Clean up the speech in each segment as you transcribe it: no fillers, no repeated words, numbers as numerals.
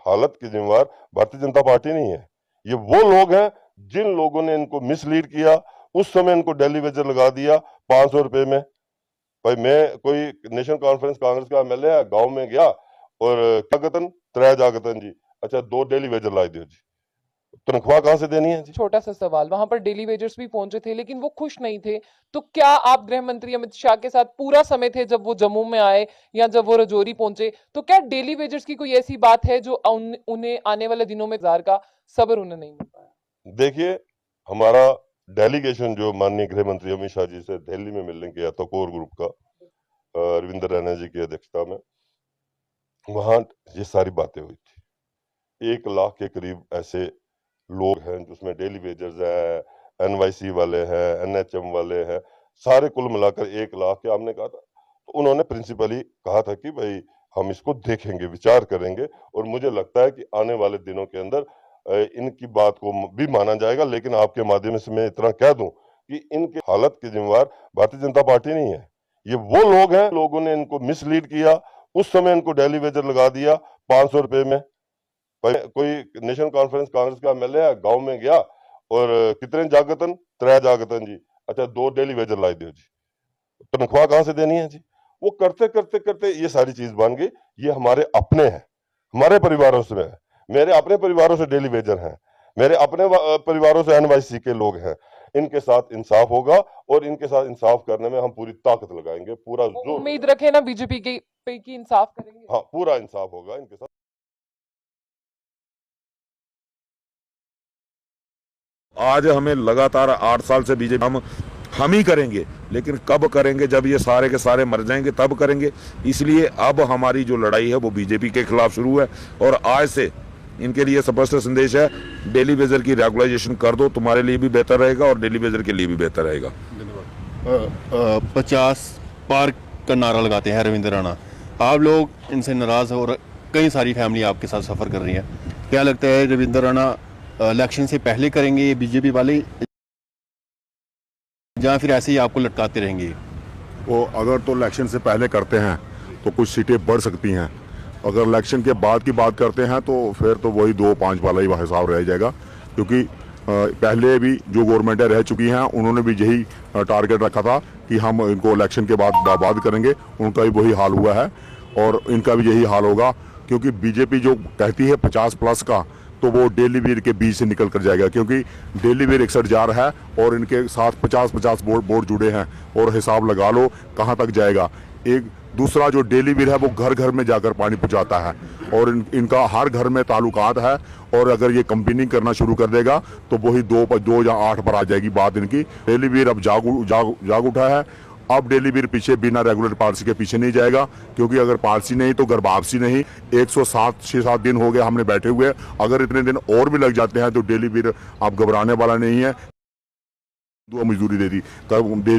हालत की जिम्मेवार भारतीय जनता पार्टी नहीं है। ये वो लोग हैं जिन लोगों ने इनको मिसलीड किया, उस समय इनको डेली वेजर लगा दिया 500 रुपए में। भाई मैं कोई नेशनल कॉन्फ्रेंस कांग्रेस का एमएलए है, गांव में गया और क्या कहतन त्रै जागतन जी, अच्छा 2 डेली वेजर ला दियो जी, तनख्वाह कहां से देनी है जी। छोटा सा सवाल, वहां पर डेली वेजर्स भी पहुंचे थे लेकिन वो खुश नहीं थे, तो क्या आप गृह मंत्री अमित शाह के साथ पूरा समय थे जब वो जम्मू में आए या जब वो रजौरी पहुंचे, तो क्या डेली वेजर्स की कोई ऐसी बात है जो उन्हें आने वाले दिनों में इंतजार का सब्र उन्हें नहीं मिल पाया? देखिए, हमारा डेलीगेशन जो माननीय गृह मंत्री अमित शाह जी से दिल्ली में मिलने गया था कोर ग्रुप का, रविंद्र रैना जी की अध्यक्षता में, वहां ये सारी बातें हुई थी। 1 लाख के करीब ऐसे लोग हैं जिसमें डेली वेजर्स है, एनवाईसी वाले हैं, एनएचएम वाले हैं, सारे कुल मिलाकर 1 लाख के। हमने कहा था, तो उन्होंने प्रिंसिपली कहा था कि भाई हम इसको देखेंगे, विचार करेंगे, और मुझे लगता है कि आने वाले दिनों के अंदर इनकी बात को भी माना जाएगा। लेकिन आपके माध्यम से मैं इतना कह दूं कि इनके हालत की जिम्मेवार भारतीय जनता पार्टी नहीं है। ये वो लोग हैं, लोगों ने इनको मिसलीड किया, उस समय इनको डेली वेजर लगा दिया 500 रुपए में। कोई नेशनल कॉन्फ्रेंस कांग्रेस का एमएलए है, गांव में गया और कितने जागतन त्रै जागतन जी, अच्छा 2 डेली वेजर ला दियो जी, तनख्वाह कहां से देनी है जी। वो करते करते करते ये सारी चीज बन गई। ये हमारे अपने हैं, हमारे परिवारों से है, मेरे अपने परिवारों से डेली वेजर हैं, मेरे अपने परिवारों से एनवाईसी के लोग हैं। इनके साथ इंसाफ होगा और इनके साथ इंसाफ करने में हम पूरी ताकत लगाएंगे, पूरा जोर। उम्मीद रखे ना बीजेपी के पे की इंसाफ करेंगे? हाँ, पूरा इंसाफ होगा इनके साथ। आज हमें लगातार 8 साल से बीजेपी हम ही करेंगे, लेकिन कब करेंगे? जब ये सारे के सारे मर जाएंगे तब करेंगे। इसलिए अब हमारी जो लड़ाई है वो बीजेपी के खिलाफ शुरू है और आज से इनके लिए स्पष्ट संदेश है, डेली वेजर की रेगुलाइजेशन कर दो, तुम्हारे लिए भी बेहतर रहेगा और डेली वेजर के लिए भी बेहतर रहेगा। 50 पार का नारा लगाते हैं रविंद्र राणा, आप लोग इनसे नाराज हो और कई सारी फैमिली आपके साथ सफ़र कर रही है। क्या लगता है रविंद्र राणा इलेक्शन से पहले करेंगे ये बीजेपी वाले, या फिर ऐसे ही आपको लटकाते रहेंगे? वो अगर तो इलेक्शन से पहले करते हैं तो कुछ सीटें बढ़ सकती हैं, अगर इलेक्शन के बाद की बात करते हैं तो फिर तो वही 2-5 वाला ही हिसाब रह जाएगा। क्योंकि पहले भी जो गवर्नमेंटें रह चुकी हैं उन्होंने भी यही टारगेट रखा था कि हम इनको इलेक्शन के बाद करेंगे, उनका भी वही हाल हुआ है और इनका भी यही हाल होगा। क्योंकि बीजेपी जो कहती है 50+ का, तो वो डेली वीर के बीच से निकल कर जाएगा, क्योंकि डेली वीर 61 है और इनके साथ 50-50 बोर्ड जुड़े हैं और हिसाब लगा लो कहाँ तक जाएगा। एक दूसरा जो डेली वीर है वो घर घर में जाकर पानी पहुंचाता है और इनका हर घर में ताल्लुकात है, और अगर ये कंपेनिंग करना शुरू कर देगा तो वही 2 या 8 पर आ जाएगी बात इनकी। डेली वीर अब जाग उठा है। अब डेली वीर पीछे बिना रेगुलर पॉलिसी के पीछे नहीं जाएगा, क्योंकि अगर पॉलिसी नहीं तो गर्भापसी नहीं। 107-6-7 दिन हो गए हमने बैठे हुए, अगर इतने दिन और भी लग जाते हैं तो डेली वीर अब घबराने वाला नहीं है। मजदूरी दे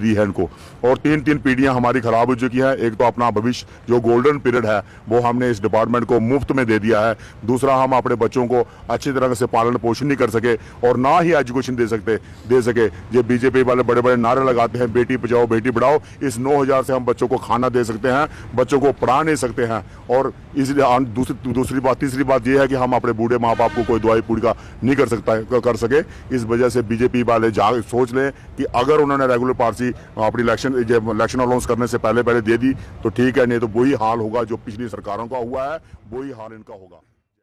दी है इनको, और 3 पीढ़ियां हमारी खराब हो चुकी हैं। एक तो अपना भविष्य जो गोल्डन पीरियड है वो हमने इस डिपार्टमेंट को मुफ्त में दे दिया है। दूसरा, हम अपने बच्चों को अच्छी तरह से पालन पोषण नहीं कर सके और ना ही एजुकेशन दे सके। ये बीजेपी वाले बड़े बड़े नारे लगाते हैं बेटी बचाओ बेटी पढ़ाओ, इस 9000 से हम बच्चों को खाना दे सकते हैं, बच्चों को पढ़ा नहीं सकते हैं। और इसलिए तीसरी बात यह है कि हम अपने बूढ़े माँ बाप को कोई दवाई पूरी का नहीं कर सके। इस वजह से बीजेपी वाले सोच लें कि अगर उन्होंने रेगुलर पॉलिसी अपनी इलेक्शन अनाउंस करने से पहले दे दी तो ठीक है, नहीं तो वही हाल होगा जो पिछली सरकारों का हुआ है, वही हाल इनका होगा।